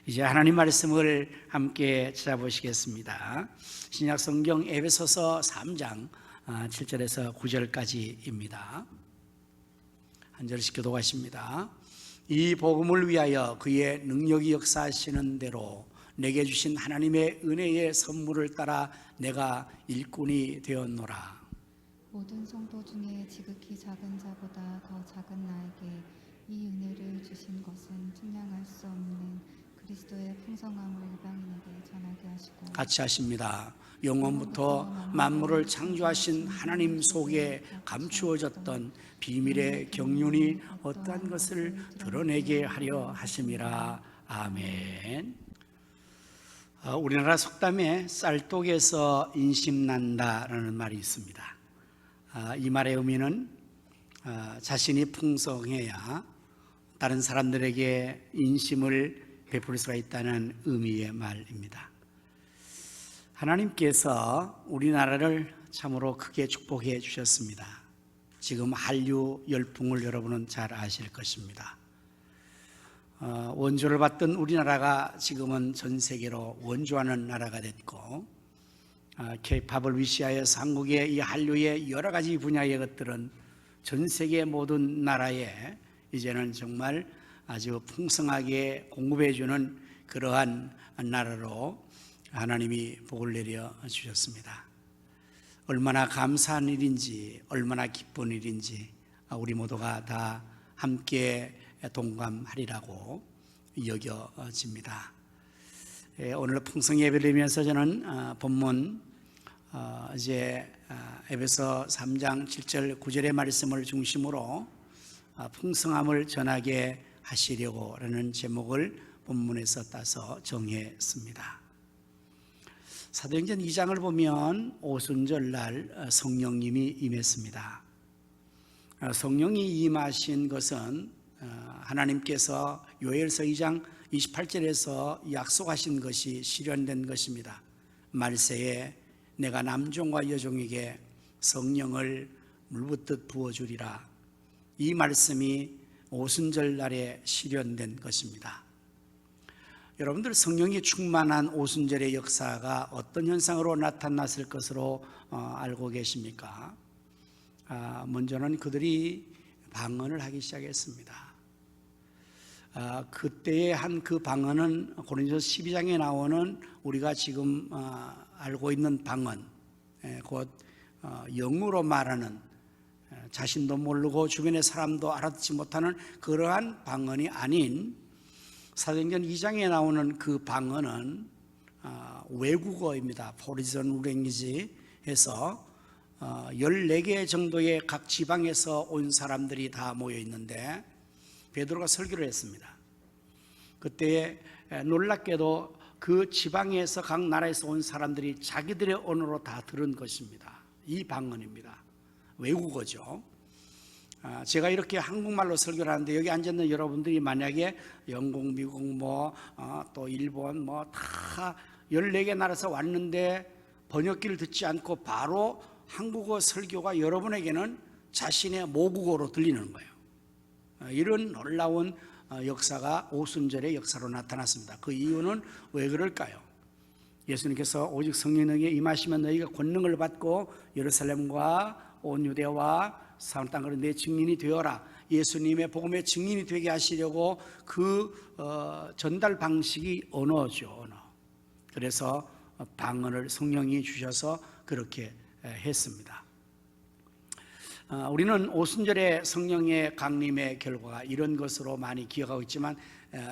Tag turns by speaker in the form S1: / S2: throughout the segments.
S1: 이제 하나님 말씀을 함께 찾아보시겠습니다. 신약 성경 에베소서 3장 7절에서 9절까지입니다. 한 절씩 교독하십니다. 이 복음을 위하여 그의 능력이 역사하시는 대로 내게 주신 하나님의 은혜의 선물을 따라 내가 일꾼이 되었노라.
S2: 모든 성도 중에 지극히 작은 자보다 더 작은 나에게 이 은혜를 주신 것은 측량할 수 없는 그리스도의 풍성함을 이방인에게 전하게 하시고,
S1: 같이 하십니다. 영원부터 만물을 창조하신 하나님 속에 감추어졌던 비밀의 경륜이 어떠한 것을 드러내게 하려 하심이라. 아멘. 우리나라 속담에 쌀독에서 인심난다라는 말이 있습니다. 이 말의 의미는 자신이 풍성해야 다른 사람들에게 인심을 베풀 수가 있다는 의미의 말입니다. 하나님께서 우리나라를 참으로 크게 축복해 주셨습니다. 지금 한류 열풍을 여러분은 잘 아실 것입니다. 원조를 받던 우리나라가 지금은 전 세계로 원조하는 나라가 됐고, K-팝을 위시하여서 한국의 이 한류의 여러 가지 분야의 것들은 전 세계 모든 나라에 이제는 정말 아주 풍성하게 공급해 주는 그러한 나라로 하나님이 복을 내려 주셨습니다. 얼마나 감사한 일인지, 얼마나 기쁜 일인지 우리 모두가 다 함께 동감하리라고 여겨집니다. 오늘 풍성 예배를 드리면서 저는 본문 이제 에베소 3장 7절 9절의 말씀을 중심으로 풍성함을 전하게 하시려고 라는 제목을 본문에서 따서 정했습니다. 사도행전 2장을 보면 오순절날 성령님이 임했습니다. 성령이 임하신 것은 하나님께서 요엘서 2장 28절에서 약속하신 것이 실현된 것입니다. 말세에 내가 남종과 여종에게 성령을 물붓듯 부어주리라. 이 말씀이 오순절 날에 실현된 것입니다. 여러분들, 성령이 충만한 오순절의 역사가 어떤 현상으로 나타났을 것으로 알고 계십니까? 먼저는 그들이 방언을 하기 시작했습니다. 그때의 한 그 방언은 고린도서 12장에 나오는 우리가 지금 알고 있는 방언, 곧 영으로 말하는, 자신도 모르고 주변의 사람도 알아듣지 못하는 그러한 방언이 아닌 사도행전 2장에 나오는 그 방언은 외국어입니다. 포리전 랭귀지 해서 14개 정도의 각 지방에서 온 사람들이 다 모여 있는데 베드로가 설교를 했습니다. 그때 놀랍게도 그 지방에서 각 나라에서 온 사람들이 자기들의 언어로 다 들은 것입니다. 이 방언입니다. 외국어죠. 제가 이렇게 한국말로 설교를 하는데 여기 앉아있는 여러분들이 만약에 영국, 미국, 또 일본 다 14개 나라에서 왔는데 번역기를 듣지 않고 바로 한국어 설교가 여러분에게는 자신의 모국어로 들리는 거예요. 이런 놀라운 역사가 오순절의 역사로 나타났습니다. 그 이유는 왜 그럴까요? 예수님께서 오직 성령에게 임하시면 너희가 권능을 받고 예루살렘과 온 유대와 사온 땅으로 내 증인이 되어라. 예수님의 복음의 증인이 되게 하시려고 그 전달 방식이 언어죠, 언어. 그래서 방언을 성령이 주셔서 그렇게 했습니다. 우리는 오순절의 성령의 강림의 결과가 이런 것으로 많이 기억하고 있지만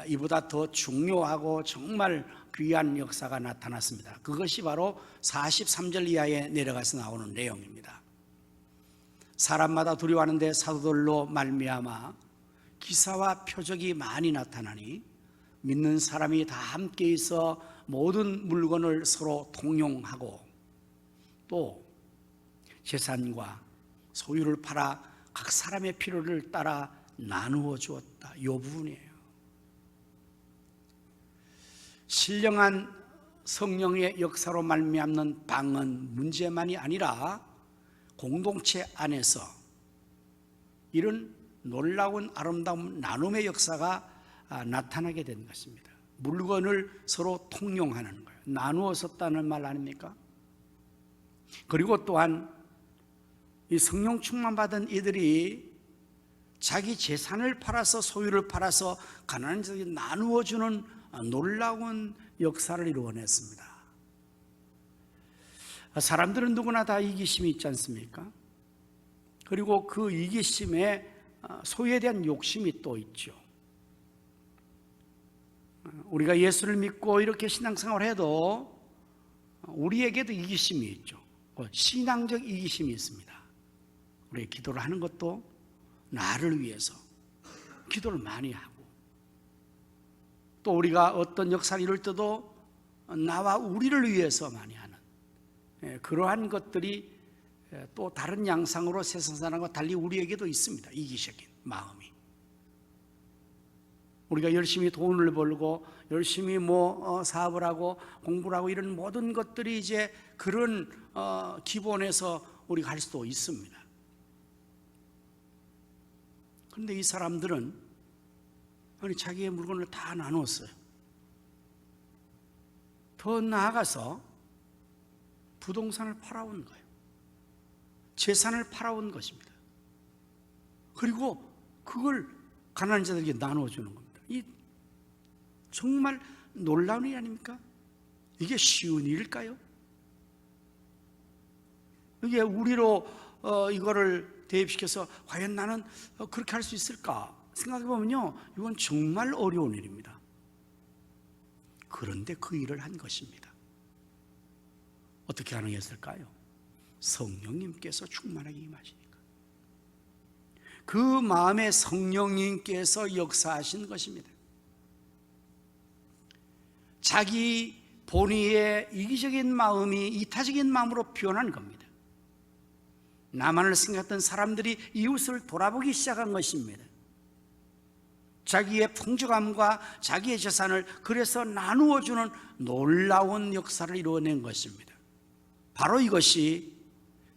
S1: 이보다 더 중요하고 정말 귀한 역사가 나타났습니다. 그것이 바로 43절 이하에 내려가서 나오는 내용입니다. 사람마다 두려워하는데 사도들로 말미암아 기사와 표적이 많이 나타나니 믿는 사람이 다 함께 있어 모든 물건을 서로 통용하고 또 재산과 소유를 팔아 각 사람의 필요를 따라 나누어 주었다. 이 부분이에요. 신령한 성령의 역사로 말미암는 방언 문제만이 아니라 공동체 안에서 이런 놀라운 아름다운 나눔의 역사가 나타나게 된 것입니다. 물건을 서로 통용하는 거예요. 나누어 썼다는 말 아닙니까? 그리고 또한 이 성령 충만 받은 이들이 자기 재산을 팔아서, 소유를 팔아서 가난한 자에게 나누어 주는 놀라운 역사를 이루어냈습니다. 사람들은 누구나 다 이기심이 있지 않습니까? 그리고 그 이기심에 소유에 대한 욕심이 또 있죠. 우리가 예수를 믿고 이렇게 신앙생활을 해도 우리에게도 이기심이 있죠. 신앙적 이기심이 있습니다. 우리 기도를 하는 것도 나를 위해서 기도를 많이 하고, 또 우리가 어떤 역사를 이룰 때도 나와 우리를 위해서 많이 하는 그러한 것들이 또 다른 양상으로 세상 사람과 달리 우리에게도 있습니다. 이기적인 마음이. 우리가 열심히 돈을 벌고 열심히 사업을 하고 공부를 하고 이런 모든 것들이 이제 그런 기본에서 우리가 할 수도 있습니다. 그런데 이 사람들은 자기의 물건을 다 나눴어요. 더 나아가서 부동산을 팔아온 거예요. 재산을 팔아온 것입니다. 그리고 그걸 가난한 자들에게 나눠주는 겁니다. 이 정말 놀라운 일 아닙니까? 이게 쉬운 일일까요? 이게 우리로 이거를 대입시켜서 과연 나는 그렇게 할 수 있을까 생각해 보면요, 이건 정말 어려운 일입니다. 그런데 그 일을 한 것입니다. 어떻게 가능했을까요? 성령님께서 충만하게 임하시니까. 그 마음에 성령님께서 역사하신 것입니다. 자기 본의의 이기적인 마음이 이타적인 마음으로 변한 겁니다. 나만을 생각했던 사람들이 이웃을 돌아보기 시작한 것입니다. 자기의 풍족함과 자기의 재산을 그래서 나누어주는 놀라운 역사를 이루어낸 것입니다. 바로 이것이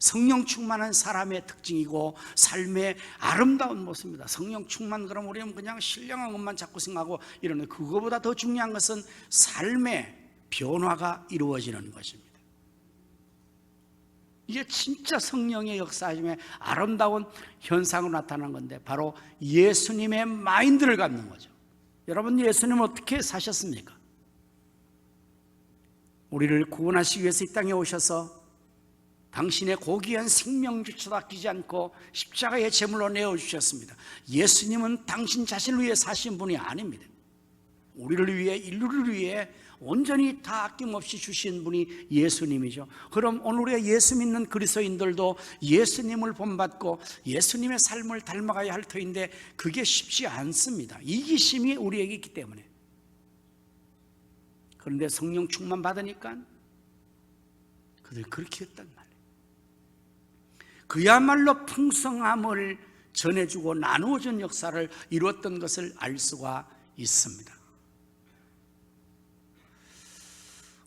S1: 성령 충만한 사람의 특징이고 삶의 아름다운 모습입니다. 성령 충만 그러면 우리는 그냥 신령한 것만 자꾸 생각하고 이러는데, 그거보다 더 중요한 것은 삶의 변화가 이루어지는 것입니다. 이게 진짜 성령의 역사심의 아름다운 현상으로 나타난 건데, 바로 예수님의 마인드를 갖는 거죠. 여러분, 예수님은 어떻게 사셨습니까? 우리를 구원하시기 위해서 이 땅에 오셔서 당신의 고귀한 생명조차도 아끼지 않고 십자가의 제물로 내어주셨습니다. 예수님은 당신 자신을 위해 사신 분이 아닙니다. 우리를 위해, 인류를 위해 온전히 다 아낌없이 주신 분이 예수님이죠. 그럼 오늘 우리가 예수 믿는 그리스도인들도 예수님을 본받고 예수님의 삶을 닮아가야 할 터인데 그게 쉽지 않습니다. 이기심이 우리에게 있기 때문에. 그런데 성령 충만 받으니까 그들이 그렇게 했단 말이에요. 그야말로 풍성함을 전해주고 나누어준 역사를 이루었던 것을 알 수가 있습니다.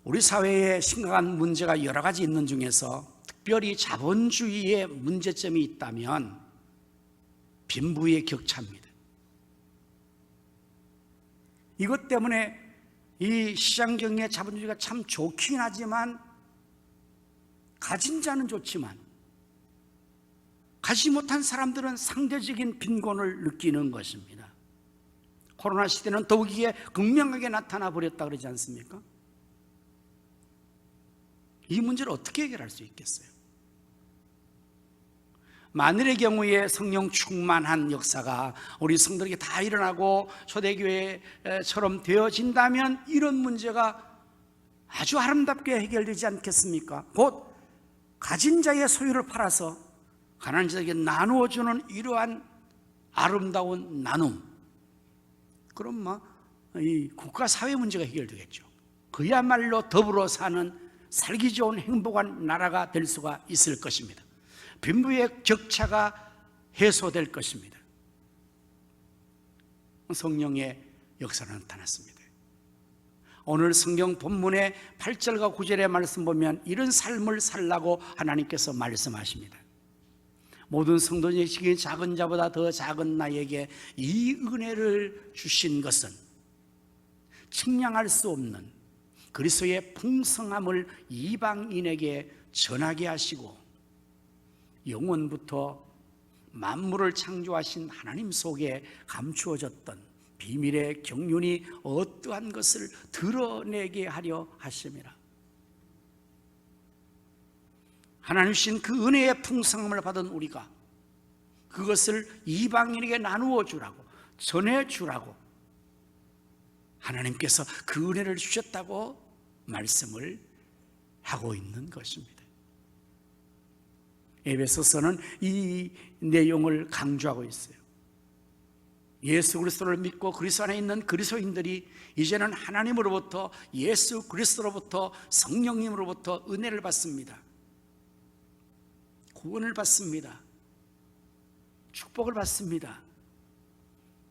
S1: 우리 사회에 심각한 문제가 여러 가지 있는 중에서 특별히 자본주의의 문제점이 있다면 빈부의 격차입니다. 이것 때문에 이 시장경제 자본주의가 참 좋긴 하지만, 가진 자는 좋지만 가지 못한 사람들은 상대적인 빈곤을 느끼는 것입니다. 코로나 시대는 더욱이에 극명하게 나타나 버렸다 그러지 않습니까? 이 문제를 어떻게 해결할 수 있겠어요? 만일의 경우에 성령 충만한 역사가 우리 성도에게 다 일어나고 초대교회처럼 되어진다면 이런 문제가 아주 아름답게 해결되지 않겠습니까? 곧 가진 자의 소유를 팔아서 가난한 자에게 나누어주는 이러한 아름다운 나눔, 그럼 이 국가 사회 문제가 해결되겠죠. 그야말로 더불어 사는 살기 좋은 행복한 나라가 될 수가 있을 것입니다. 빈부의 격차가 해소될 것입니다. 성령의 역사가 나타났습니다. 오늘 성경 본문의 8절과 9절의 말씀 보면 이런 삶을 살라고 하나님께서 말씀하십니다. 모든 성도님이 작은 자보다 더 작은 나에게 이 은혜를 주신 것은 측량할 수 없는 그리스도의 풍성함을 이방인에게 전하게 하시고 영원부터 만물을 창조하신 하나님 속에 감추어졌던 비밀의 경륜이 어떠한 것을 드러내게 하려 하심이라. 하나님 주신 그 은혜의 풍성함을 받은 우리가 그것을 이방인에게 나누어 주라고, 전해 주라고 하나님께서 그 은혜를 주셨다고 말씀을 하고 있는 것입니다. 에베소서는 이 내용을 강조하고 있어요. 예수 그리스도를 믿고 그리스도 안에 있는 그리스도인들이 이제는 하나님으로부터, 예수 그리스도로부터, 성령님으로부터 은혜를 받습니다. 구원을 받습니다. 축복을 받습니다.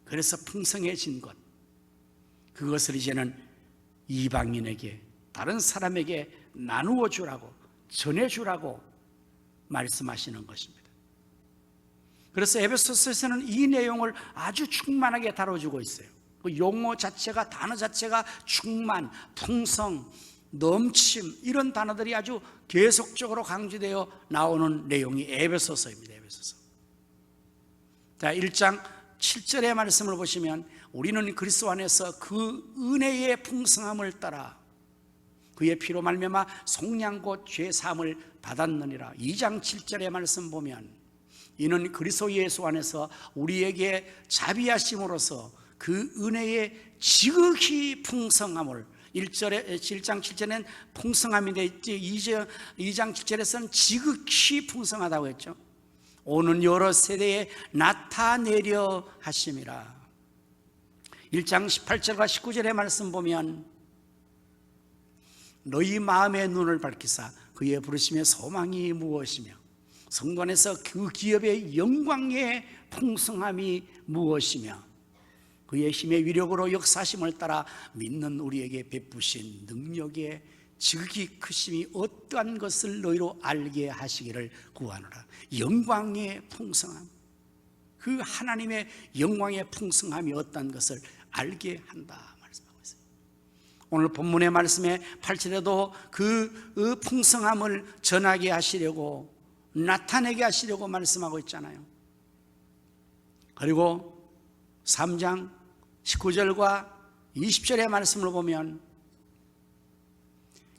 S1: 그래서 풍성해진 것, 그것을 이제는 이방인에게, 다른 사람에게 나누어 주라고, 전해 주라고 말씀하시는 것입니다. 그래서 에베소서에서는 이 내용을 아주 충만하게 다뤄주고 있어요. 그 용어 자체가, 단어 자체가 충만, 풍성, 넘침, 이런 단어들이 아주 계속적으로 강조되어 나오는 내용이 에베소서입니다. 에베소서. 자, 1장 7절의 말씀을 보시면 우리는 그리스도 안에서 그 은혜의 풍성함을 따라 그의 피로 말미암아 속량 곧 죄 사함을 받았느니라. 2장 7절의 말씀 보면 이는 그리스도 예수 안에서 우리에게 자비하심으로써 그 은혜의 지극히 풍성함을, 1장 7절에는 풍성함이 되어 있지 2장 7절에서는 지극히 풍성하다고 했죠. 오는 여러 세대에 나타내려 하심이라. 1장 18절과 19절의 말씀 보면 너희 마음의 눈을 밝히사 그의 부르심의 소망이 무엇이며 성도 안에서 그 기업의 영광의 풍성함이 무엇이며 그의 힘의 위력으로 역사심을 따라 믿는 우리에게 베푸신 능력의 지극히 크심이 어떠한 것을 너희로 알게 하시기를 구하노라. 영광의 풍성함, 그 하나님의 영광의 풍성함이 어떠한 것을 알게 한다 말씀하고 있어요. 오늘 본문의 말씀에 8절에도 그 풍성함을 전하게 하시려고, 나타내게 하시려고 말씀하고 있잖아요. 그리고 3장 19절과 20절의 말씀을 보면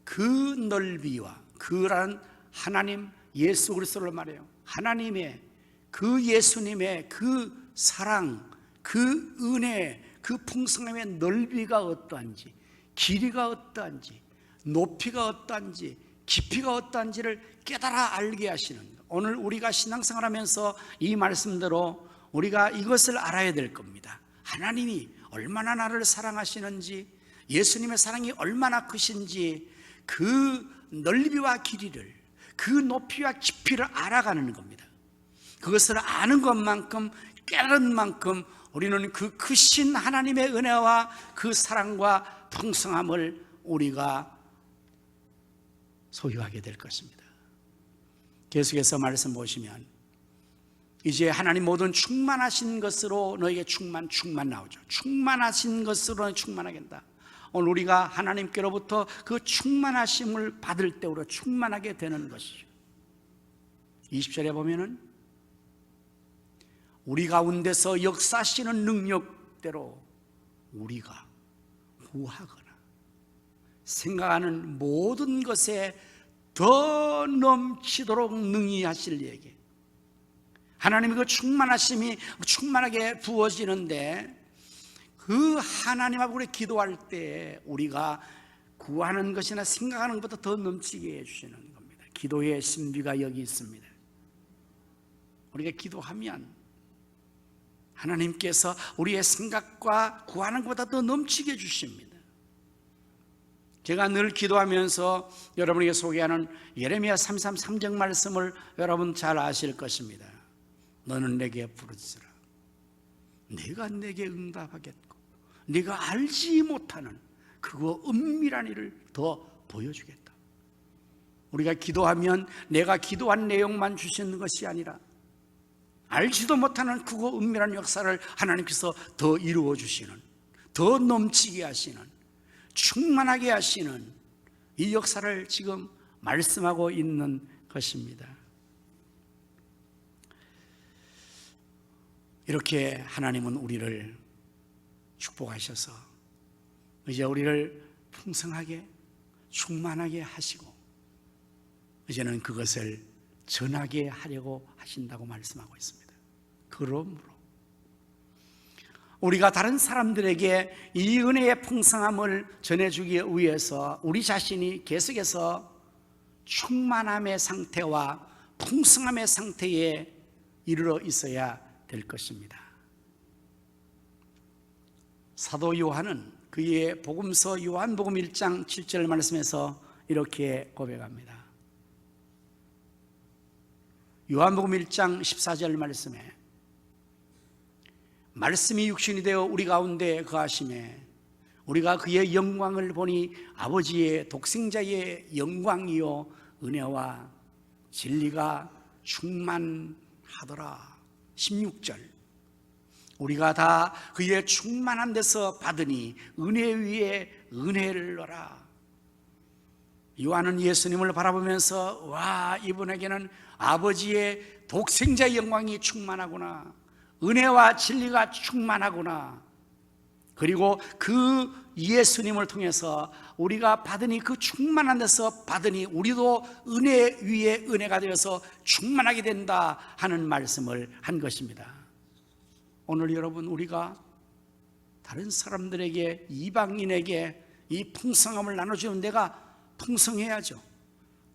S1: 그 넓이와, 그라는 하나님 예수 그리스도를 말해요. 하나님의, 그 예수님의 그 사랑, 그 은혜, 그 풍성함의 넓이가 어떠한지, 길이가 어떠한지, 높이가 어떠한지, 깊이가 어떠한지를 깨달아 알게 하시는 것. 오늘 우리가 신앙생활 하면서 이 말씀대로 우리가 이것을 알아야 될 겁니다. 하나님이 얼마나 나를 사랑하시는지, 예수님의 사랑이 얼마나 크신지, 그 넓이와 길이를, 그 높이와 깊이를 알아가는 겁니다. 그것을 아는 것만큼, 깨달은 만큼 우리는 그 크신 하나님의 은혜와 그 사랑과 풍성함을 우리가 소유하게 될 것입니다. 계속해서 말씀 보시면 이제 하나님 모든 충만하신 것으로 너에게 충만 나오죠. 충만하신 것으로 충만하게 한다. 오늘 우리가 하나님께로부터 그 충만하심을 받을 때 우리가 충만하게 되는 것이죠. 20절에 보면은 우리 가운데서 역사하시는 능력대로 우리가 구하거나 생각하는 모든 것에 더 넘치도록 능히 하실 얘기. 하나님의 그 충만하심이 충만하게 부어지는데 그 하나님 앞에 우리 기도할 때 우리가 구하는 것이나 생각하는 것보다 더 넘치게 해주시는 겁니다. 기도의 신비가 여기 있습니다. 우리가 기도하면 하나님께서 우리의 생각과 구하는 것보다 더 넘치게 해주십니다. 제가 늘 기도하면서 여러분에게 소개하는 예레미야 33장 말씀을 여러분 잘 아실 것입니다. 너는 내게 부르짖으라. 내가 내게 응답하겠고 네가 알지 못하는 그거 은밀한 일을 더 보여주겠다. 우리가 기도하면 내가 기도한 내용만 주시는 것이 아니라 알지도 못하는 그거 은밀한 역사를 하나님께서 더 이루어 주시는, 더 넘치게 하시는 충만하게 하시는 이 역사를 지금 말씀하고 있는 것입니다. 이렇게 하나님은 우리를 축복하셔서 이제 우리를 풍성하게 충만하게 하시고 이제는 그것을 전하게 하려고 하신다고 말씀하고 있습니다. 그러므로 우리가 다른 사람들에게 이 은혜의 풍성함을 전해주기 위해서 우리 자신이 계속해서 충만함의 상태와 풍성함의 상태에 이르러 있어야 될 것입니다. 사도 요한은 그의 복음서 요한복음 1장 7절 말씀에서 이렇게 고백합니다. 요한복음 1장 14절 말씀에 말씀이 육신이 되어 우리 가운데 거하심에 우리가 그의 영광을 보니 아버지의 독생자의 영광이요 은혜와 진리가 충만하더라. 16절 우리가 다 그의 충만한 데서 받으니 은혜 위에 은혜를 얻어라. 요한은 예수님을 바라보면서 와, 이분에게는 아버지의 독생자의 영광이 충만하구나, 은혜와 진리가 충만하구나. 그리고 그 예수님을 통해서 우리가 받으니 그 충만한 데서 받으니 우리도 은혜 위에 은혜가 되어서 충만하게 된다 하는 말씀을 한 것입니다. 오늘 여러분, 우리가 다른 사람들에게, 이방인에게 이 풍성함을 나눠주는 데가 풍성해야죠.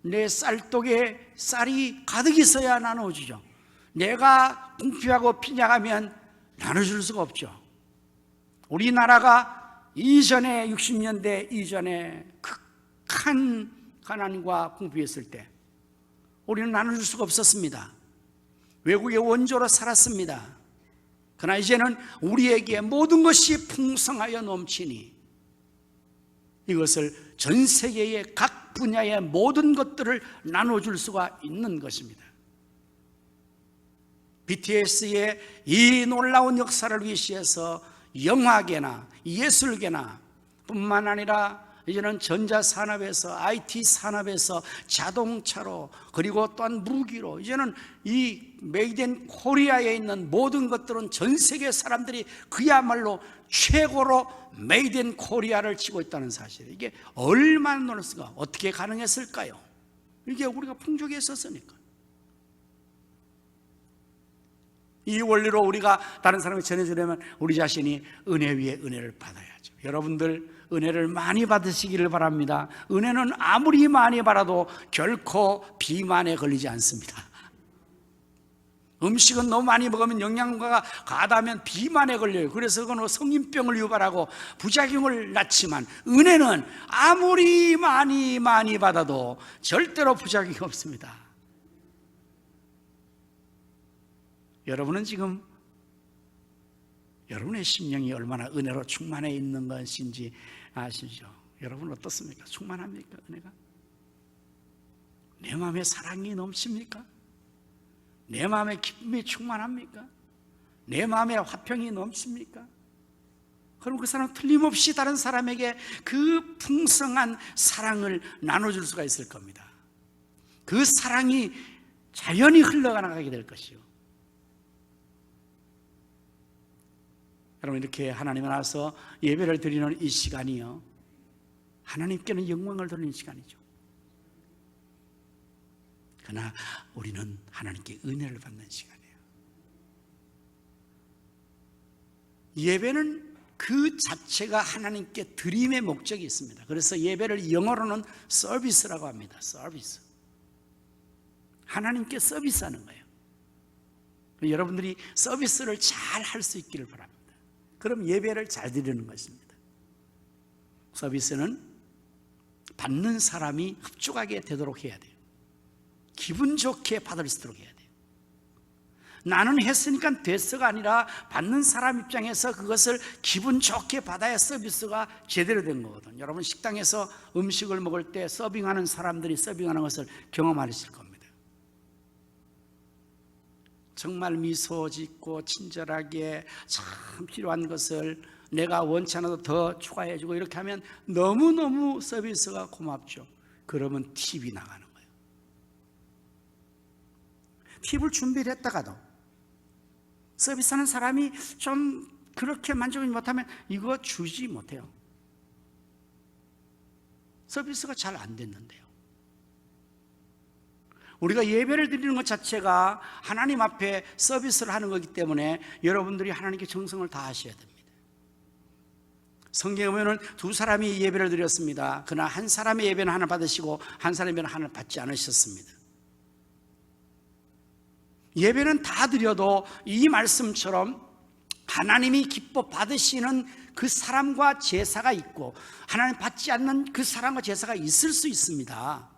S1: 내 쌀독에 쌀이 가득 있어야 나눠주죠. 내가 궁핍하고 빈약하면 나눠줄 수가 없죠. 우리나라가 이전에 60년대 이전에 극한 가난과 궁핍했을 때 우리는 나눠줄 수가 없었습니다. 외국의 원조로 살았습니다. 그러나 이제는 우리에게 모든 것이 풍성하여 넘치니 이것을 전 세계의 각 분야의 모든 것들을 나눠줄 수가 있는 것입니다. BTS의 이 놀라운 역사를 위시해서 영화계나 예술계나 뿐만 아니라 이제는 전자산업에서 IT 산업에서 자동차로 그리고 또한 무기로 이제는 이 메이드 인 코리아에 있는 모든 것들은 전 세계 사람들이 그야말로 최고로 메이드 인 코리아를 치고 있다는 사실, 이게 얼마나 놀랐을까? 어떻게 가능했을까요? 이게 우리가 풍족에 있었으니까. 이 원리로 우리가 다른 사람에게 전해주려면 우리 자신이 은혜 위에 은혜를 받아야죠. 여러분들 은혜를 많이 받으시기를 바랍니다. 은혜는 아무리 많이 받아도 결코 비만에 걸리지 않습니다. 음식은 너무 많이 먹으면 영양가가 과다하면 비만에 걸려요. 그래서 그건 성인병을 유발하고 부작용을 낳지만 은혜는 아무리 많이 받아도 절대로 부작용이 없습니다. 여러분은 지금 여러분의 심령이 얼마나 은혜로 충만해 있는 것인지 아시죠? 여러분 어떻습니까? 충만합니까? 은혜가? 내 마음에 사랑이 넘칩니까? 내 마음에 기쁨이 충만합니까? 내 마음에 화평이 넘칩니까? 그럼 그 사람은 틀림없이 다른 사람에게 그 풍성한 사랑을 나눠줄 수가 있을 겁니다. 그 사랑이 자연히 흘러나가게 될 것이요. 여러분, 이렇게 하나님 앞에서 예배를 드리는 이 시간이요, 하나님께는 영광을 돌리는 시간이죠. 그러나 우리는 하나님께 은혜를 받는 시간이에요. 예배는 그 자체가 하나님께 드림의 목적이 있습니다. 그래서 예배를 영어로는 서비스라고 합니다. 서비스. 하나님께 서비스하는 거예요. 여러분들이 서비스를 잘 할 수 있기를 바랍니다. 그럼 예배를 잘 드리는 것입니다. 서비스는 받는 사람이 흡족하게 되도록 해야 돼요. 기분 좋게 받을 수 있도록 해야 돼요. 나는 했으니까 됐어가 아니라 받는 사람 입장에서 그것을 기분 좋게 받아야 서비스가 제대로 된 거거든요. 여러분, 식당에서 음식을 먹을 때 서빙하는 사람들이 서빙하는 것을 경험하실 겁니다. 정말 미소 짓고 친절하게 참 필요한 것을 내가 원치 않아도 더 추가해주고 이렇게 하면 너무너무 서비스가 고맙죠. 그러면 팁이 나가는 거예요. 팁을 준비를 했다가도 서비스하는 사람이 좀 그렇게 만족하지 못하면 이거 주지 못해요. 서비스가 잘 안 됐는데요. 우리가 예배를 드리는 것 자체가 하나님 앞에 서비스를 하는 거기 때문에 여러분들이 하나님께 정성을 다하셔야 됩니다. 성경에 보면 두 사람이 예배를 드렸습니다. 그러나 한 사람의 예배는 하나 받으시고 한 사람의 예배는 하나 받지 않으셨습니다. 예배는 다 드려도 이 말씀처럼 하나님이 기뻐 받으시는 그 사람과 제사가 있고 하나님 받지 않는 그 사람과 제사가 있을 수 있습니다.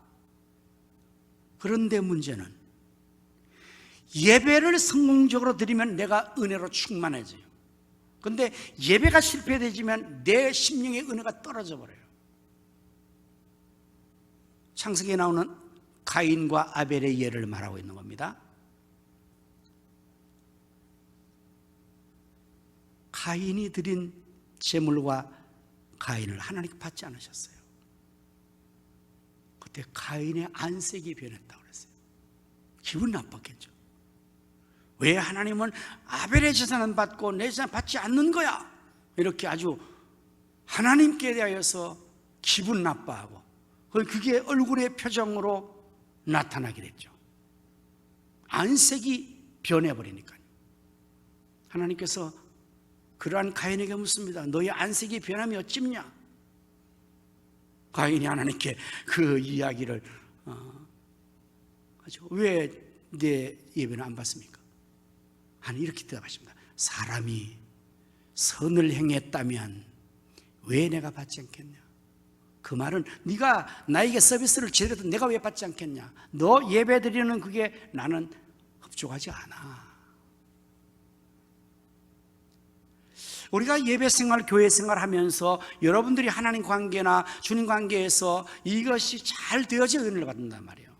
S1: 그런데 문제는 예배를 성공적으로 드리면 내가 은혜로 충만해져요. 그런데 예배가 실패되지만 내 심령의 은혜가 떨어져 버려요. 창세기에 나오는 가인과 아벨의 예를 말하고 있는 겁니다. 가인이 드린 제물과 가인을 하나님께 받지 않으셨어요. 그때 가인의 안색이 변했다고 그랬어요. 기분 나빴겠죠. 왜 하나님은 아벨의 제사는 받고 내 제사는 받지 않는 거야? 이렇게 아주 하나님께 대하여서 기분 나빠하고 그게 얼굴의 표정으로 나타나게 됐죠. 안색이 변해버리니까요. 하나님께서 그러한 가인에게 묻습니다. 너의 안색이 변함이 어찌냐? 가인이 하나님께 그 이야기를 하죠. 왜 내 예배는 안 받습니까? 하나님 이렇게 대답하십니다. 사람이 선을 행했다면 왜 내가 받지 않겠냐? 그 말은 네가 나에게 서비스를 제대로 내가 왜 받지 않겠냐? 너 예배 드리는 그게 나는 흡족하지 않아. 우리가 예배 생활, 교회 생활 하면서 여러분들이 하나님 관계나 주님 관계에서 이것이 잘 되어져 은혜를 받는단 말이에요.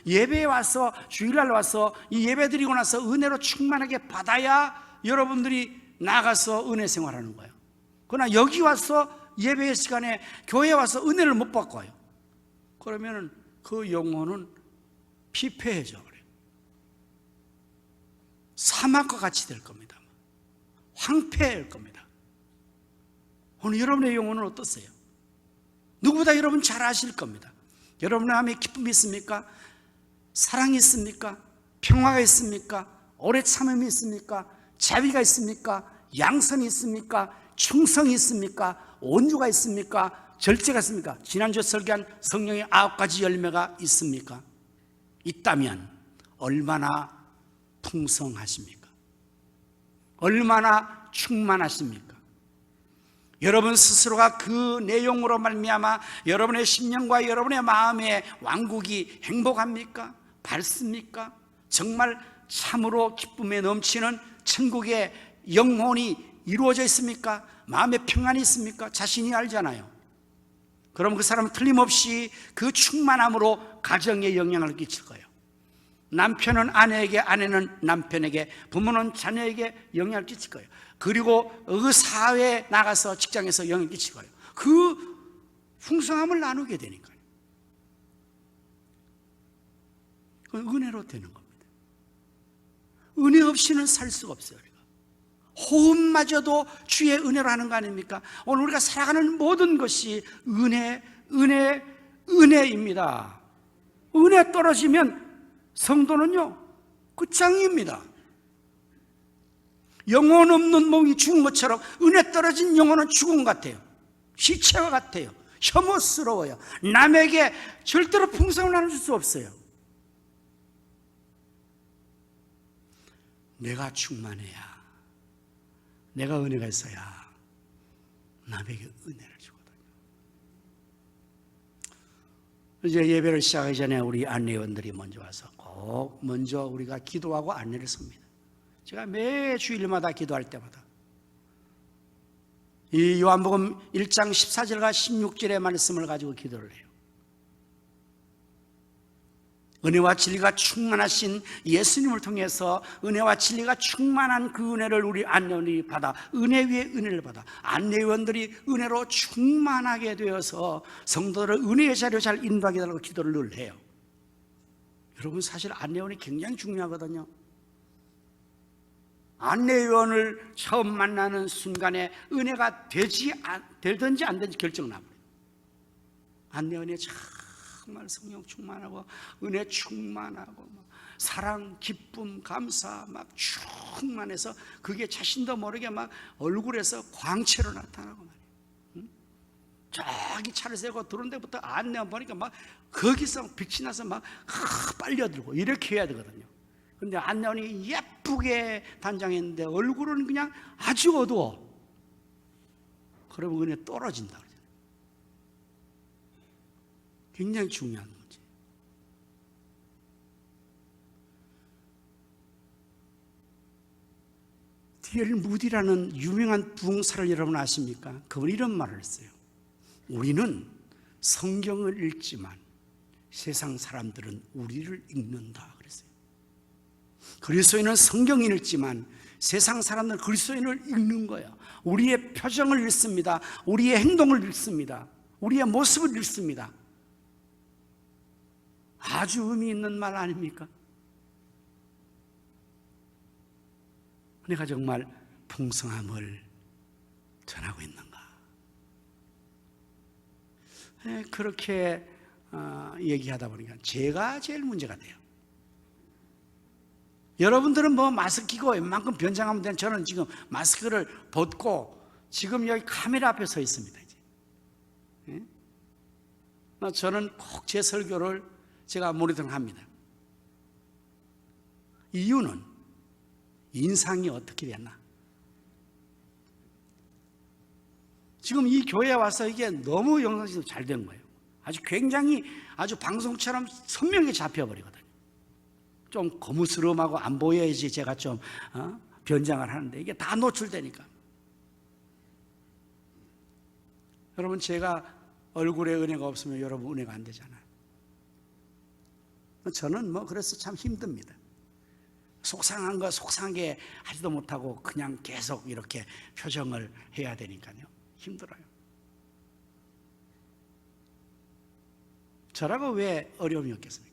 S1: 예배에 와서 주일날 와서 이 예배 드리고 나서 은혜로 충만하게 받아야 여러분들이 나가서 은혜 생활하는 거예요. 그러나 여기 와서 예배 시간에 교회에 와서 은혜를 못 받고 와요. 그러면 그 영혼은 피폐해져 버려요. 사막과 같이 될 겁니다. 황폐할 겁니다. 오늘 여러분의 영혼은 어떠세요? 누구보다 여러분 잘 아실 겁니다. 여러분의 마음에 기쁨이 있습니까? 사랑이 있습니까? 평화가 있습니까? 오래 참음이 있습니까? 자비가 있습니까? 양선이 있습니까? 충성이 있습니까? 온유가 있습니까? 절제가 있습니까? 지난주에 설교한 성령의 9가지 열매가 있습니까? 있다면 얼마나 풍성하십니까? 얼마나 충만하십니까? 여러분 스스로가 그 내용으로 말미암아 여러분의 심령과 여러분의 마음의 왕국이 행복합니까? 밝습니까? 정말 참으로 기쁨에 넘치는 천국의 영혼이 이루어져 있습니까? 마음의 평안이 있습니까? 자신이 알잖아요. 그럼 그 사람은 틀림없이 그 충만함으로 가정에 영향을 끼칠 거예요. 남편은 아내에게, 아내는 남편에게, 부모는 자녀에게 영향을 끼칠 거예요. 그리고 그 사회에 나가서 직장에서 영향을 끼칠 거예요. 그 풍성함을 나누게 되니까요. 그건 은혜로 되는 겁니다. 은혜 없이는 살 수가 없어요. 우리가 호흡마저도 주의 은혜로 하는 거 아닙니까? 오늘 우리가 살아가는 모든 것이 은혜입니다. 은혜 떨어지면 성도는요 끝장입니다. 영혼 없는 몸이 죽은 것처럼 은혜 떨어진 영혼은 죽은 것 같아요. 시체와 같아요. 혐오스러워요. 남에게 절대로 풍성을 나눠줄 수 없어요. 내가 충만해야, 내가 은혜가 있어야 남에게 은혜를 주거든요. 이제 예배를 시작하기 전에 우리 안내원들이 먼저 와서 꼭 먼저 우리가 기도하고 안내를 섭니다. 제가 매 주일마다 기도할 때마다 이 요한복음 1장 14절과 16절의 말씀을 가지고 기도를 해요. 은혜와 진리가 충만하신 예수님을 통해서 은혜와 진리가 충만한 그 은혜를 우리 안내원이 받아 은혜 위에 은혜를 받아 안내원들이 은혜로 충만하게 되어서 성도들을 은혜의 자리로 잘 인도하게 달라고 기도를 늘 해요. 여러분, 사실 안내원이 굉장히 중요하거든요. 안내원을 처음 만나는 순간에 은혜가 되든지 안 되든지 결정나버려요. 안내원이 정말 성령 충만하고 은혜 충만하고 사랑, 기쁨, 감사 막 충만해서 그게 자신도 모르게 막 얼굴에서 광채로 나타나고 말이에요. 저기 차를 세고 들어온 데부터 안내원 보니까 막 거기서 빛이 나서 막 빨려들고 이렇게 해야 되거든요. 근데 안내원이 예쁘게 단장했는데 얼굴은 그냥 아주 어두워. 그러면 은혜 떨어진다 그러잖아요. 굉장히 중요한 문제. D.L. 무디라는 유명한 부흥사를 여러분 아십니까? 그분이 이런 말을 했어요. 우리는 성경을 읽지만 세상 사람들은 우리를 읽는다 그랬어요. 그리스도인은 성경을 읽지만 세상 사람들은 그리스도인을 읽는 거예요. 우리의 표정을 읽습니다. 우리의 행동을 읽습니다. 우리의 모습을 읽습니다. 아주 의미 있는 말 아닙니까? 내가 정말 풍성함을 전하고 있는가? 그렇게 얘기하다 보니까 제가 제일 문제가 돼요. 여러분들은 뭐 마스크 끼고 웬만큼 변장하면 되는, 저는 지금 마스크를 벗고 지금 여기 카메라 앞에 서 있습니다. 이제. 저는 꼭 제 설교를 제가 모니터링합니다. 이유는 인상이 어떻게 됐나? 지금 이 교회에 와서 이게 너무 영상이 잘 된 거예요. 아주 굉장히 아주 방송처럼 선명하게 잡혀버리거든요. 좀 거무스름하고 안 보여야지 제가 좀 변장을 하는데 이게 다 노출되니까. 여러분, 제가 얼굴에 은혜가 없으면 여러분 은혜가 안 되잖아요. 저는 그래서 참 힘듭니다. 속상한 거 속상하게 하지도 못하고 그냥 계속 이렇게 표정을 해야 되니까요. 힘들어요. 저라고 왜 어려움이 없겠습니까?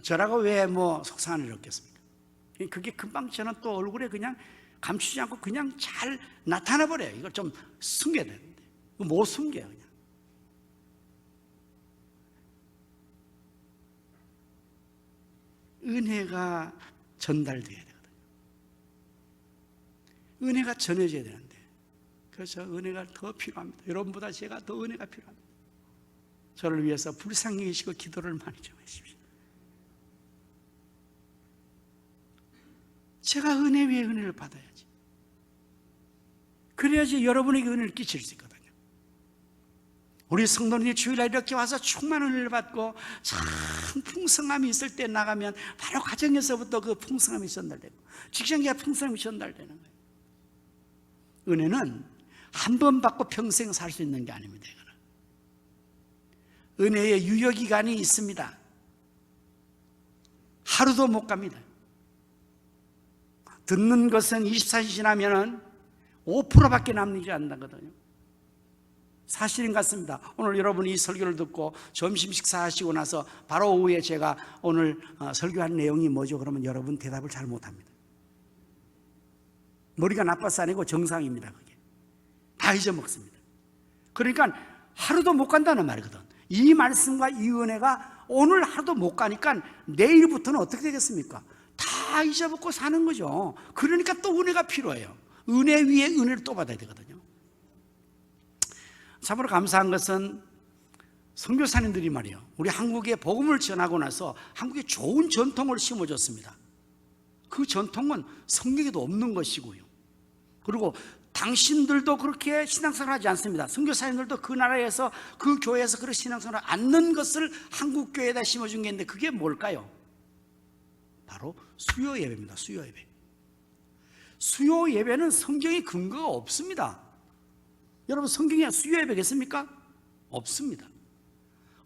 S1: 저라고 왜 속상한 일이 없겠습니까? 그게 금방 저는 또 얼굴에 그냥 감추지 않고 그냥 잘 나타나 버려요. 이걸 좀 숨겨야 되는데 못 숨겨요. 그냥. 은혜가 전달돼야 되거든요. 은혜가 전해져야 되는데, 그래서 은혜가 더 필요합니다. 여러분보다 제가 더 은혜가 필요합니다. 저를 위해서 불쌍히 계시고 기도를 많이 좀 해주십시오. 제가 은혜 위에 은혜를 받아야지. 그래야지 여러분에게 은혜를 끼칠 수 있거든요. 우리 성도님이 주일날 이렇게 와서 충만한 은혜를 받고 참 풍성함이 있을 때 나가면 바로 가정에서부터 그 풍성함이 전달되고 직장에 풍성함이 전달되는 거예요. 은혜는 한 번 받고 평생 살 수 있는 게 아닙니다. 이거는. 은혜의 유효기간이 있습니다. 하루도 못 갑니다. 듣는 것은 24시간 지나면 5%밖에 남지 않거든요. 사실인 것 같습니다. 오늘 여러분이 이 설교를 듣고 점심 식사하시고 나서 바로 오후에 제가 오늘 설교한 내용이 뭐죠? 그러면 여러분 대답을 잘 못합니다. 머리가 나빠서 아니고 정상입니다. 그게 다 잊어먹습니다. 그러니까 하루도 못 간다는 말이거든. 이 말씀과 이 은혜가 오늘 하루도 못 가니까 내일부터는 어떻게 되겠습니까? 다 잊어먹고 사는 거죠. 그러니까 또 은혜가 필요해요. 은혜 위에 은혜를 또 받아야 되거든요. 참으로 감사한 것은 선교사님들이 말이에요, 우리 한국에 복음을 전하고 나서 한국에 좋은 전통을 심어줬습니다. 그 전통은 성경에도 없는 것이고요. 그리고 당신들도 그렇게 신앙생활 하지 않습니다. 선교사님들도 그 나라에서 그 교회에서 그렇게 신앙생활 않는 것을 한국 교회에다 심어준 게 있는데 그게 뭘까요? 바로 수요 예배입니다. 수요 예배. 수요 예배는 성경에 근거가 없습니다. 여러분, 성경에 수요 예배겠습니까? 없습니다.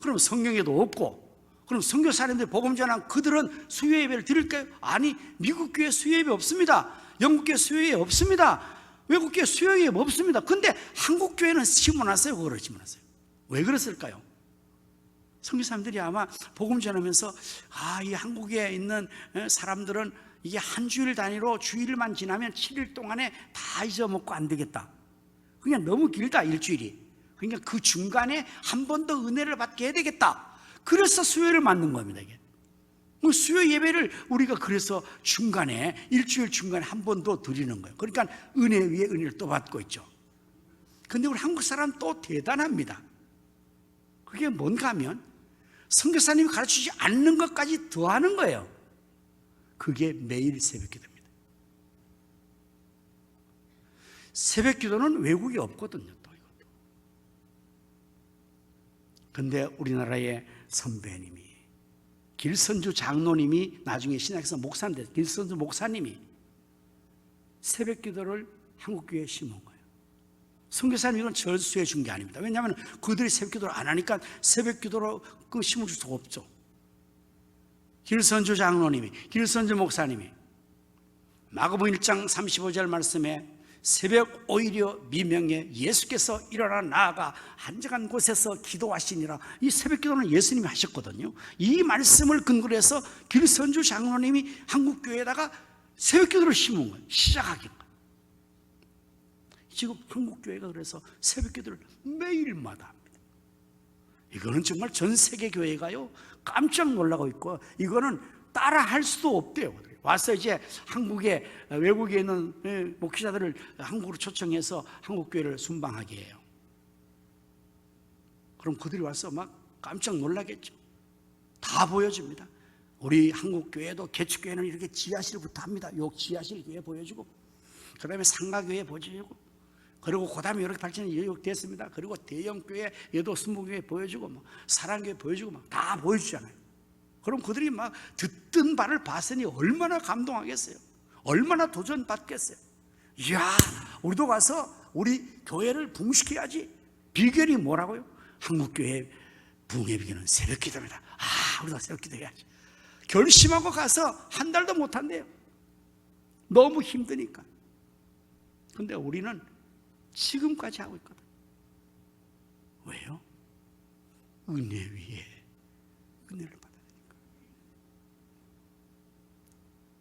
S1: 그럼 성경에도 없고 그럼 선교사님들 복음 전한 그들은 수요 예배를 드릴까요? 아니, 미국 교회 수요 예배 없습니다. 영국 교회 수요 예배 없습니다. 외국 교회 수요 예배 없습니다. 근데 한국 교회는 심어놨어요, 그거를 심어놨어요. 왜 그랬을까요? 선교사님들이 아마 복음 전하면서 이 한국에 있는 사람들은 이게 한 주일 단위로 주일만 지나면 7일 동안에 다 잊어먹고 안 되겠다. 그냥 너무 길다, 일주일이. 그러니까 그 중간에 한 번 더 은혜를 받게 해야 되겠다. 그래서 수요일을 만든 겁니다, 이게. 수요 예배를 우리가 그래서 중간에, 일주일 중간에 한 번 더 드리는 거예요. 그러니까 은혜 위에 은혜를 또 받고 있죠. 근데 우리 한국 사람 또 대단합니다. 그게 뭔가 하면 선교사님이 가르치지 않는 것까지 더하는 거예요. 그게 매일 새벽 기도입니다. 새벽 기도는 외국에 없거든요, 또 이것도. 근데 우리나라의 선배님이, 길선주 장로님이 나중에 신학에서 목사인데, 길선주 목사님이 새벽 기도를 한국교회에 심은 거예요. 선교사님 이건 절수해 준 게 아닙니다. 왜냐하면 그들이 새벽 기도를 안 하니까 새벽 기도로 그 심어줄 수가 없죠. 길선주 장로님이, 길선주 목사님이 마가복음 1장 35절 말씀에 새벽 오히려 미명에 예수께서 일어나 나아가 한적한 곳에서 기도하시니라. 이 새벽 기도는 예수님이 하셨거든요. 이 말씀을 근거로 해서 길선주 장로님이 한국교회에다가 새벽 기도를 심은 거예요. 시작하긴 거예요. 지금 한국교회가 그래서 새벽 기도를 매일마다 합니다. 이거는 정말 전 세계 교회가요 깜짝 놀라고 있고, 이거는 따라 할 수도 없대요. 와서 이제 한국에, 외국에 있는 목회자들을 한국으로 초청해서 한국교회를 순방하게 해요. 그럼 그들이 와서 막 깜짝 놀라겠죠. 다 보여줍니다. 우리 한국교회도 개척교회는 이렇게 지하실부터 합니다. 요 지하실 교회 보여주고, 그 다음에 상가교회 보여주고, 그리고 그 다음에 이렇게 발전이 됐습니다. 그리고 대형교회, 여도 순복교회 보여주고, 사랑교회 보여주고, 다 보여주잖아요. 그럼 그들이 막 듣던 바를 봤으니 얼마나 감동하겠어요. 얼마나 도전받겠어요. 이야, 우리도 가서 우리 교회를 부흥시켜야지. 비결이 뭐라고요? 한국교회 부흥의 비결은 새벽 기도입니다. 우리도 새벽 기도해야지. 결심하고 가서 한 달도 못 한대요. 너무 힘드니까. 근데 우리는 지금까지 하고 있거든. 왜요? 은혜 위에 은혜를 받으니까.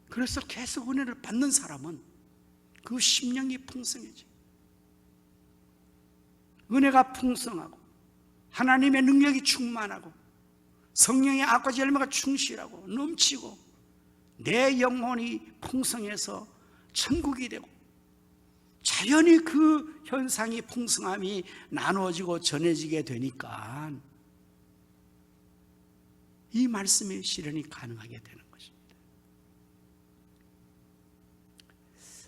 S1: 그래서 계속 은혜를 받는 사람은 그 심령이 풍성해져. 은혜가 풍성하고 하나님의 능력이 충만하고 성령의 악과 열매가 충실하고 넘치고 내 영혼이 풍성해서 천국이 되고 자연히 그 현상이, 풍성함이 나누어지고 전해지게 되니까 이 말씀의 실현이 가능하게 되는 것입니다.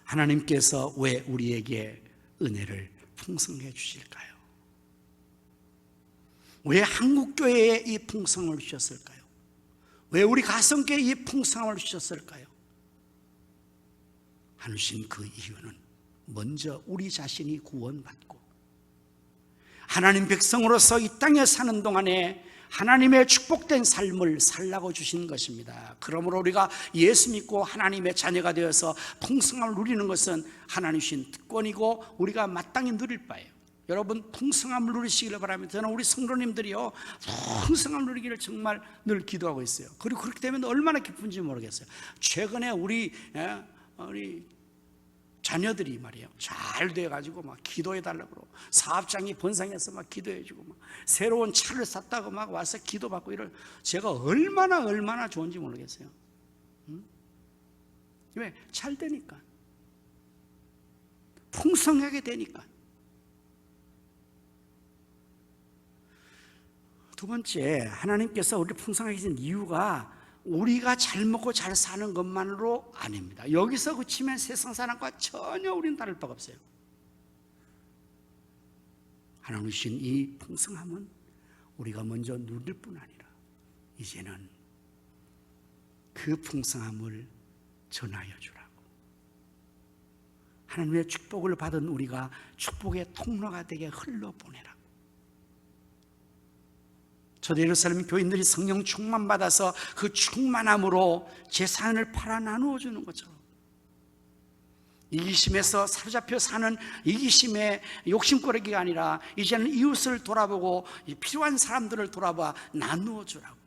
S1: 하나님께서 왜 우리에게 은혜를 풍성해 주실까요? 왜 한국교회에 이 풍성을 주셨을까요? 왜 우리 가정교회에 이 풍성함을 주셨을까요? 하신 그 이유는 먼저 우리 자신이 구원받고 하나님 백성으로서 이 땅에 사는 동안에 하나님의 축복된 삶을 살라고 주신 것입니다. 그러므로 우리가 예수 믿고 하나님의 자녀가 되어서 풍성함을 누리는 것은 하나님 주신 특권이고 우리가 마땅히 누릴 바예요. 여러분, 풍성함을 누리시기를 바랍니다. 저는 우리 성도님들이요 풍성함을 누리기를 정말 늘 기도하고 있어요. 그리고 그렇게 되면 얼마나 기쁜지 모르겠어요. 최근에 우리 자녀들이 말이에요 잘 돼가지고 막 기도해달라고 사업장이 번성해서 막 기도해주고 막 새로운 차를 샀다고 막 와서 기도받고 이럴, 제가 얼마나 좋은지 모르겠어요. 왜? 잘 되니까, 풍성하게 되니까. 두 번째, 하나님께서 우리를 풍성하게 해준 이유가 우리가 잘 먹고 잘 사는 것만으로 아닙니다. 여기서 그치면 세상 사람과 전혀 우리는 다를 바가 없어요. 하나님 주신 이 풍성함은 우리가 먼저 누릴 뿐 아니라 이제는 그 풍성함을 전하여 주라고, 하나님의 축복을 받은 우리가 축복의 통로가 되게 흘러보내라고. 저도 예루살렘 교인들이 성령 충만 받아서 그 충만함으로 재산을 팔아 나누어 주는 것처럼 이기심에서 사로잡혀 사는 이기심의 욕심거리가 아니라 이제는 이웃을 돌아보고 필요한 사람들을 돌아봐 나누어 주라고.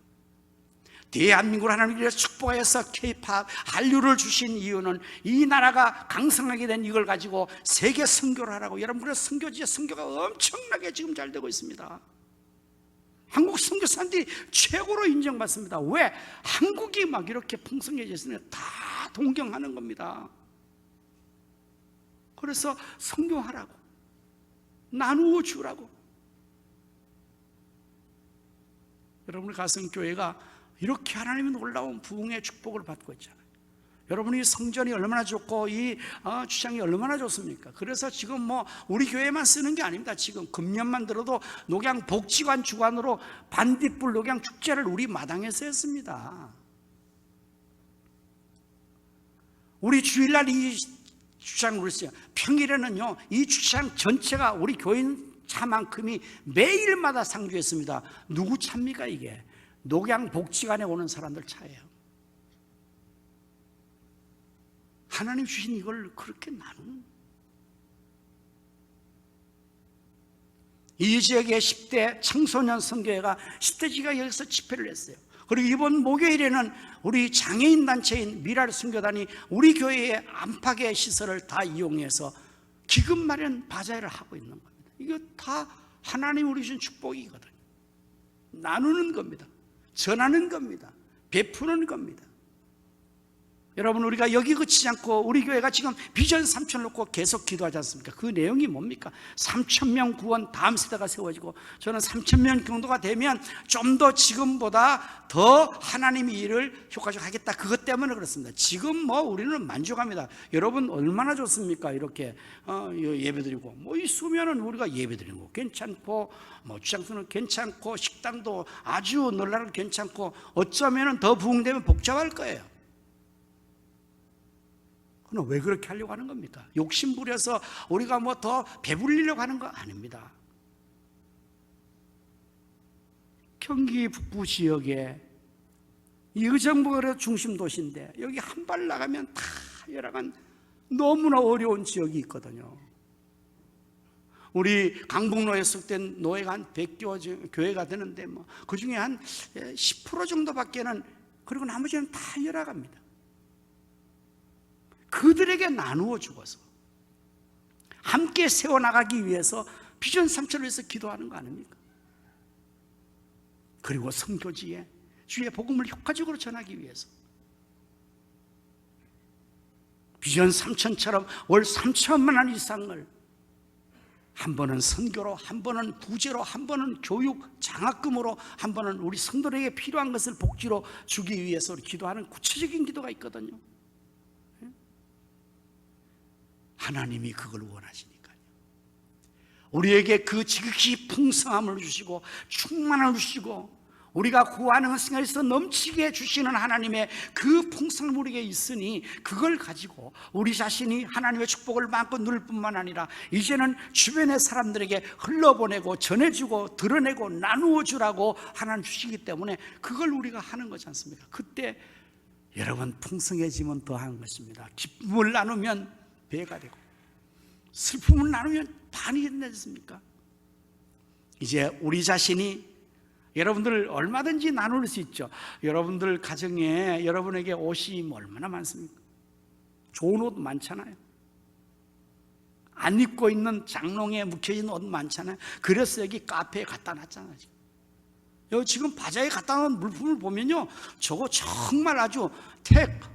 S1: 대한민국을 하나님께서 축복해서 K-팝, 한류를 주신 이유는 이 나라가 강성하게 된 이걸 가지고 세계 선교를 하라고. 여러분, 그래서 선교가 엄청나게 지금 잘 되고 있습니다. 한국 선교사님들이 최고로 인정받습니다. 왜? 한국이 막 이렇게 풍성해졌으니 다 동경하는 겁니다. 그래서 선교하라고, 나누어 주라고. 여러분의 가성교회가 이렇게 하나님의 놀라운 부흥의 축복을 받고 있잖아요. 여러분이 성전이 얼마나 좋고 이 주장이 얼마나 좋습니까? 그래서 지금 뭐 우리 교회만 쓰는 게 아닙니다. 지금 금년만 들어도 녹양 복지관 주관으로 반딧불 녹양 축제를 우리 마당에서 했습니다. 우리 주일날 이 주차장을 했어요. 평일에는요, 이 주차장 전체가 우리 교인 차만큼이 매일마다 상주했습니다. 누구 차입니까 이게? 녹양 복지관에 오는 사람들 차예요. 하나님 주신 이걸 그렇게 나누는. 이 지역의 10대 청소년 선교회가 10대지가 여기서 집회를 했어요. 그리고 이번 목요일에는 우리 장애인 단체인 미랄 선교단이 우리 교회의 안팎의 시설을 다 이용해서 기금 마련 바자회를 하고 있는 겁니다. 이거 다 하나님 우리 주신 축복이거든요. 나누는 겁니다. 전하는 겁니다. 베푸는 겁니다. 여러분, 우리가 여기 그치지 않고 우리 교회가 지금 비전 3,000을 놓고 계속 기도하지 않습니까? 그 내용이 뭡니까? 3,000명 구원 다음 세대가 세워지고, 저는 3,000명 정도가 되면 좀 더 지금보다 더 하나님의 일을 효과적으로 하겠다. 그것 때문에 그렇습니다. 지금 뭐 우리는 만족합니다. 여러분 얼마나 좋습니까? 이렇게 예배드리고, 뭐 있으면은 우리가 예배드리는 거 괜찮고, 뭐 주장수는 괜찮고, 식당도 아주 놀라운 괜찮고, 어쩌면은 더 부흥되면 복잡할 거예요. 왜 그렇게 하려고 하는 겁니까? 욕심 부려서 우리가 뭐 더 배불리려고 하는 거 아닙니다. 경기 북부 지역에 이 의정부가 중심 도시인데 여기 한 발 나가면 다 열악한 너무나 어려운 지역이 있거든요. 우리 강북로에 속된 노예가 한 100교 교회가 되는데 뭐 그 중에 한 10% 정도밖에는, 그리고 나머지는 다 열악합니다. 그들에게 나누어 주어서 함께 세워나가기 위해서 비전 3,000을 위해서 기도하는 거 아닙니까? 그리고 선교지에 주의 복음을 효과적으로 전하기 위해서 비전 3,000처럼 월 3천만 원 이상을 한 번은 선교로, 한 번은 부재로, 한 번은 교육 장학금으로, 한 번은 우리 성도들에게 필요한 것을 복지로 주기 위해서 기도하는 구체적인 기도가 있거든요. 하나님이 그걸 원하시니까요. 우리에게 그 지극히 풍성함을 주시고 충만함을 주시고 우리가 구하는 생각에서 넘치게 주시는 하나님의 그 풍성함이 우리에게 있으니 그걸 가지고 우리 자신이 하나님의 축복을 마음껏 누릴 뿐만 아니라 이제는 주변의 사람들에게 흘러보내고 전해주고 드러내고 나누어 주라고 하나님 주시기 때문에 그걸 우리가 하는 거지 않습니까? 그때 여러분 풍성해지면 더한 것입니다. 기쁨을 나누면 배가 되고 슬픔을 나누면 반이 된다 했습니까? 이제 우리 자신이 여러분들 얼마든지 나눌 수 있죠. 여러분들 가정에 여러분에게 옷이 얼마나 많습니까? 좋은 옷 많잖아요. 안 입고 있는 장롱에 묵혀진 옷 많잖아요. 그래서 여기 카페에 갖다 놨잖아요. 여기 지금 바자에 갖다 놓은 물품을 보면요, 저거 정말 아주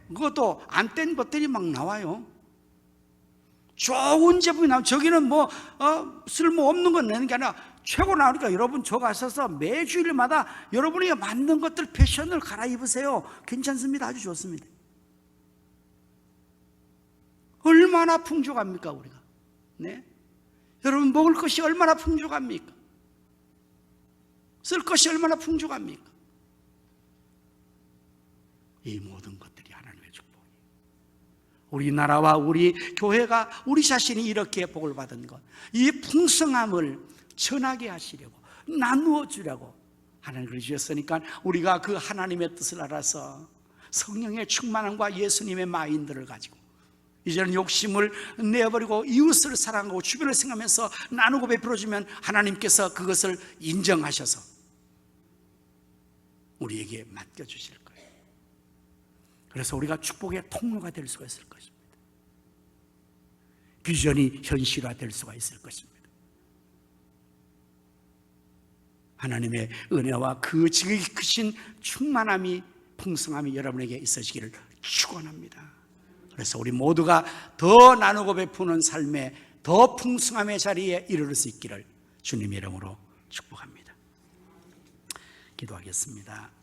S1: 그것도 안 뗀 것들이 막 나와요. 좋은 제품이 나오면 저기는 뭐 쓸모없는 건 내는 게 아니라 최고 나오니까 여러분 저 가셔서 매주일마다 여러분이 만든 것들 패션을 갈아입으세요. 괜찮습니다. 아주 좋습니다. 얼마나 풍족합니까 우리가? 네? 여러분 먹을 것이 얼마나 풍족합니까? 쓸 것이 얼마나 풍족합니까? 이 모든 것들이 하나님의 축복이에요. 우리나라와 우리 교회가 우리 자신이 이렇게 복을 받은 것, 이 풍성함을 전하게 하시려고, 나누어 주려고 하나님 그렇게 주셨으니까 우리가 그 하나님의 뜻을 알아서 성령의 충만함과 예수님의 마인드를 가지고 이제는 욕심을 내어버리고 이웃을 사랑하고 주변을 생각하면서 나누고 베풀어주면 하나님께서 그것을 인정하셔서 우리에게 맡겨주실 거예요. 그래서 우리가 축복의 통로가 될 수가 있을 것입니다. 비전이 현실화될 수가 있을 것입니다. 하나님의 은혜와 그 지극히 크신 충만함이 풍성함이 여러분에게 있으시기를 축원합니다. 그래서 우리 모두가 더 나누고 베푸는 삶에 더 풍성함의 자리에 이르를 수 있기를 주님의 이름으로 축복합니다. 기도하겠습니다.